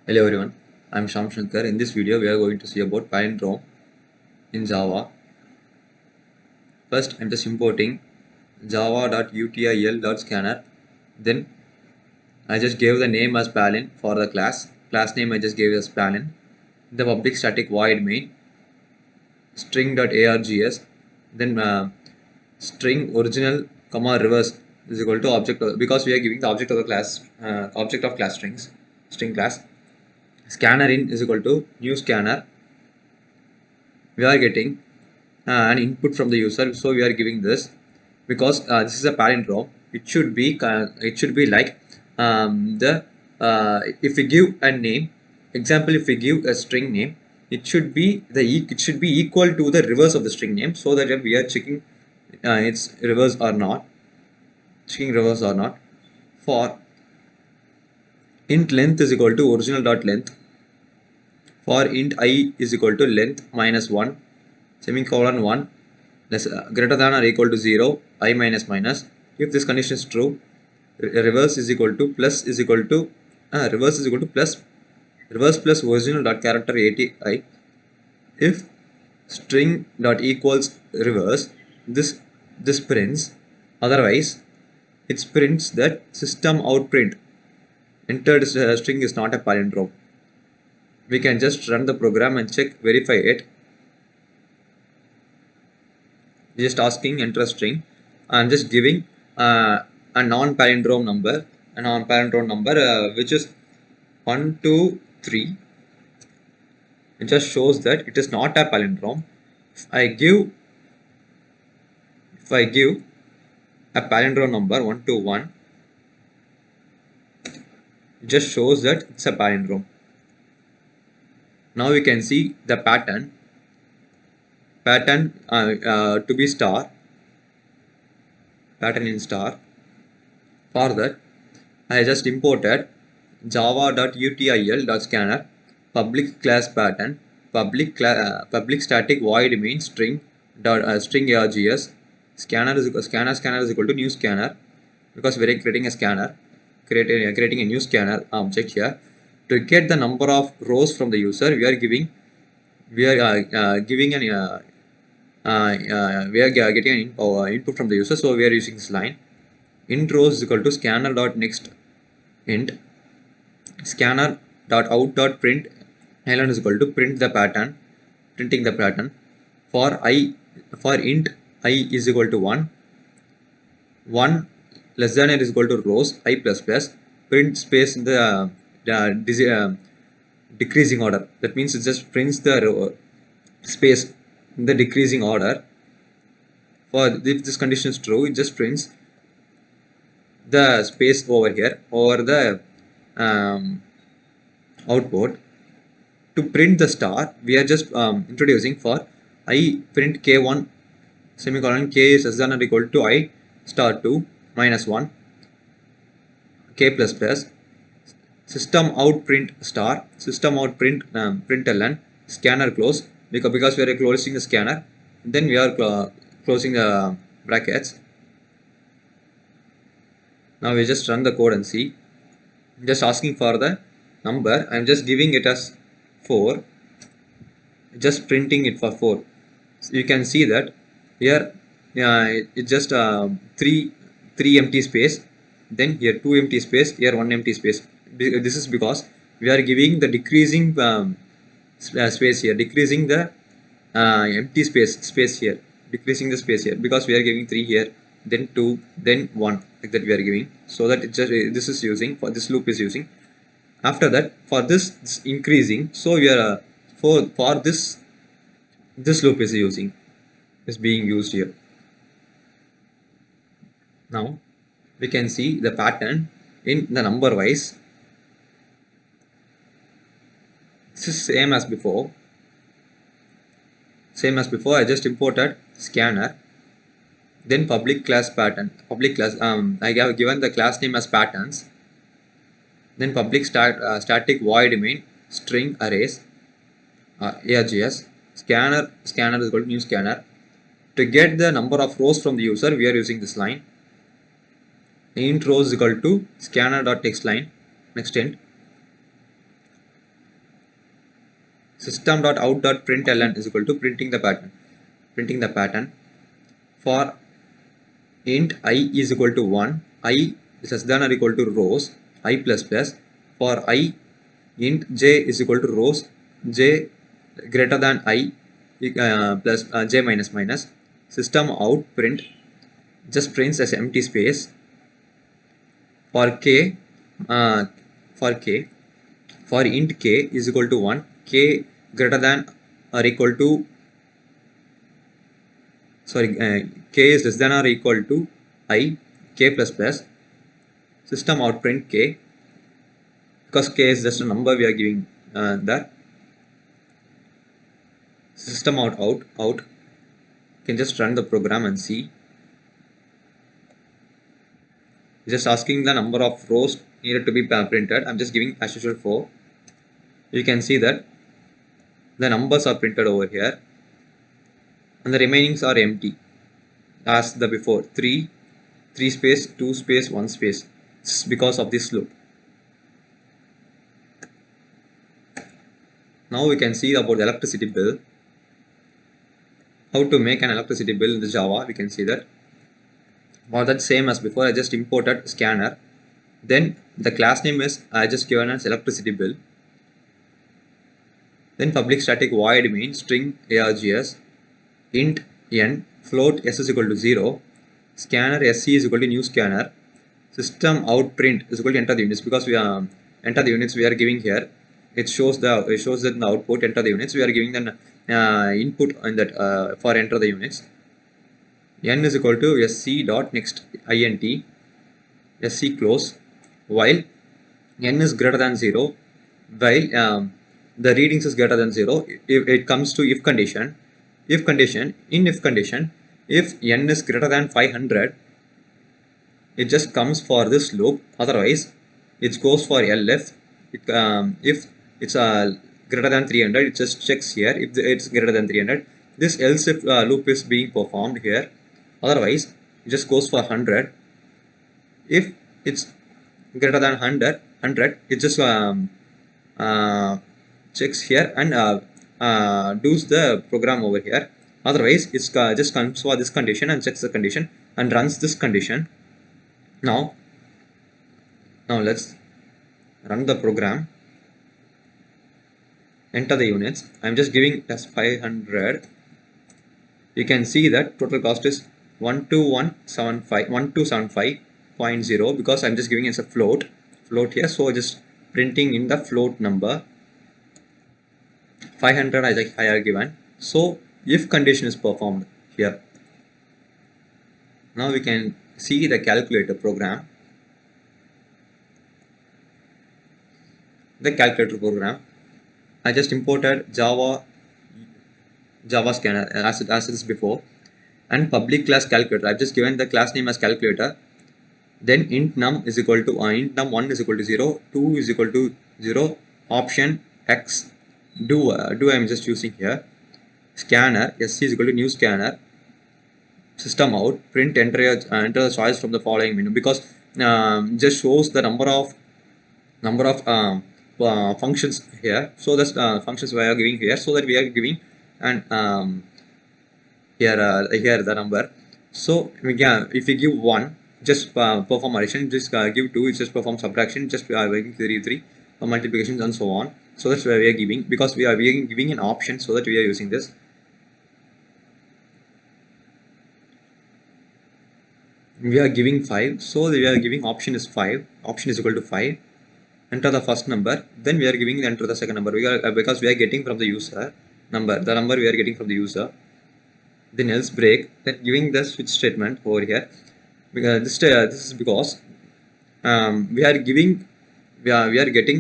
Hello everyone, I am Sham Shankar. In this video, we are going to see about palindrome in Java. First, I am just importing java.util.scanner. Then, I just gave the name as palin for the class. Class name I just gave as palin. The public static void main string.args. Then, string original comma reverse is equal to object because we are giving the object of the class object of class strings string class. Scanner in is equal to new scanner. We are getting an input from the user, so we are giving this because this is a palindrome. It should be like the if we give a name, example, if we give a string name, it should be equal to the reverse of the string name, so that we are checking its reverse or not, checking reverse or not. For int length is equal to original dot length. For int I is equal to length minus 1 semicolon 1 less greater than or equal to 0 I minus minus. If this condition is true, reverse is equal to plus is equal to reverse is equal to plus reverse plus original dot character ati. If string dot equals reverse, this prints. Otherwise, it prints that system out print entered string is not a palindrome. We can just run the program and check, verify it. Just asking enter string. I'm just giving a non-palindrome number, which is 1 2 3. It just shows that it is not a palindrome. If I give a palindrome number 1 to 1, it just shows that it's a palindrome. Now we can see the pattern to be star, pattern in star. For that, I just imported java.util.scanner public class pattern public static void main string args. Scanner is equal to new scanner, because we are creating a scanner, creating a new scanner object here. To get the number of rows from the user, we are getting an input from the user, so we are using this line. Int rows is equal to scanner dot next int scanner dot out dot print ln is equal to printing the pattern. For int I is equal to 1 less than or is equal to rows I plus plus, print space in the decreasing order. That means it just prints the space in the decreasing order. For if this condition is true, it just prints the space over here over the output. To print the star, we are just introducing for I print k1 semicolon k is less than or equal to I star 2 minus 1 k plus plus system out print star system out print println scanner close, because we are closing the scanner, then we are closing the brackets. Now we just run the code and see. Just asking for the number, I am just giving it as 4, just printing it for 4. So you can see that here it's just 3 empty space, then here 2 empty space, here 1 empty space. This is because we are giving the decreasing space here, decreasing the empty space here, decreasing the space here, because we are giving 3 here, then 2, then 1, like that we are giving, so that it just this is using for this loop is using. After that, for this increasing, so we are for this loop is being used here. Now we can see the pattern in the number wise. This is same as before. I just imported scanner, then public class pattern, I have given the class name as patterns, then public static void main string arrays args scanner is equal to new scanner. To get the number of rows from the user, we are using this line. Int rows is equal to scanner dot text line next int system.out.println is equal to printing the pattern for int I is equal to 1, I is less than or equal to rows, I plus plus. For I, int j is equal to rows, j greater than I plus j minus minus. System out print just prints as empty space. For k, uh, for int k is equal to 1, k greater than or equal to k is less than or equal to I, k plus plus. System out print k, because k is just a number we are giving that. System out you can just run the program and see. Just asking the number of rows needed to be printed. I'm just giving as usual 4. You can see that the numbers are printed over here and the remainings are empty as the before. 3 space, 2 space, 1 space. This is because of this loop. Now we can see about the electricity bill. How to make an electricity bill in the Java. We can see that. For that, same as before, I just imported scanner. Then the class name is I just given as electricity bill. Then public static void main string args int n float s is equal to 0, scanner sc is equal to new scanner, system out print is equal to enter the units, because we enter the units we are giving here. It shows that in the output enter the units. We are giving the input in that for enter the units. N is equal to sc dot next int sc close while n is greater than 0, while the readings is greater than 0. If it comes to if condition, if n is greater than 500, it just comes for this loop. Otherwise it goes for elif. If it's greater than 300, it just checks here. If it's greater than 300, this else if loop is being performed here. Otherwise it just goes for 100. If it's greater than 100, it just checks here and does the program over here. Otherwise it's just comes for this condition and checks the condition and runs this condition. Now let's run the program, enter the units. I'm just giving it as 500. You can see that total cost is 1275.0, because I'm just giving it as a float here. So just printing in the float number. 500 I are given. So if condition is performed here. Now we can see the calculator program. The calculator program, I just imported Java scanner as it is before, and public class calculator. I've just given the class name as calculator. Then int num is equal to int num1 is equal to 0, 2 is equal to 0, option x do I'm just using here. Scanner sc is equal to new scanner. System out print enter the choice from the following menu, because just shows the number of functions here. So that's functions we are giving here, so that we are giving and here the number. So we can, if we give 1, just perform addition. Just give 2, it just perform subtraction. Just 3 multiplications and so on. So that's where we are giving, because we are giving an option, so that we are using this. We are giving 5, so we are giving option is 5. Option is equal to 5. Enter the first number, then we are giving enter the second number. We are because we are getting from the user number, the number we are getting from the user. Then else break, then giving the switch statement over here, because this is because we are getting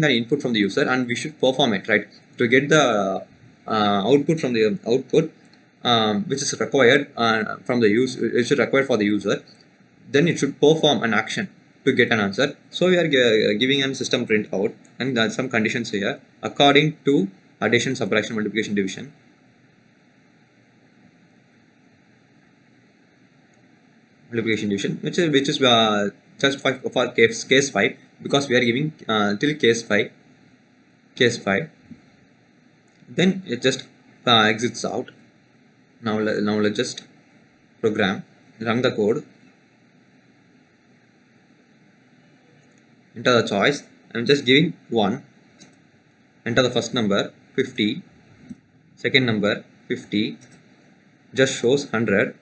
the input from the user and we should perform it, right? To get the output from the output which is required from the user, it should require for the user, then it should perform an action to get an answer. So we are giving a system print out, and some conditions here according to addition, subtraction, multiplication, division. Which is just for case 5, because we are giving till case 5. then it just exits out. Now let's just program, run the code, enter the choice. I'm just giving 1, enter the first number 50, second number 50, just shows 100.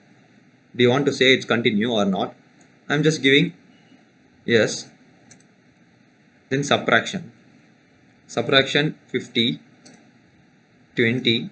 Do you want to say it's continue or not? I'm just giving yes. Then subtraction 50, 20,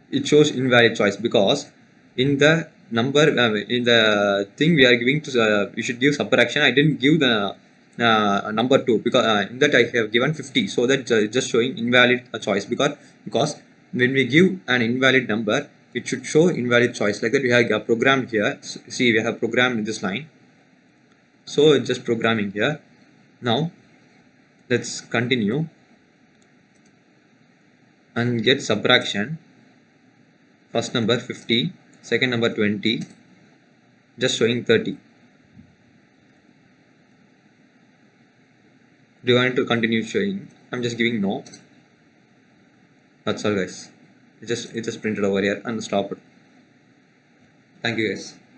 it shows invalid choice because in the number in the thing we are giving to we should give subtraction. I didn't give the number 2 because in that I have given 50, so that just showing invalid choice because when we give an invalid number it should show invalid choice. Like that we have programmed here. See, we have programmed this line, so it's just programming here. Now let's continue and get subtraction. First number 50, second number 20, just showing 30. Do you want to continue showing? I'm just giving no. That's all, guys. It just printed over here and stopped. Thank you, guys.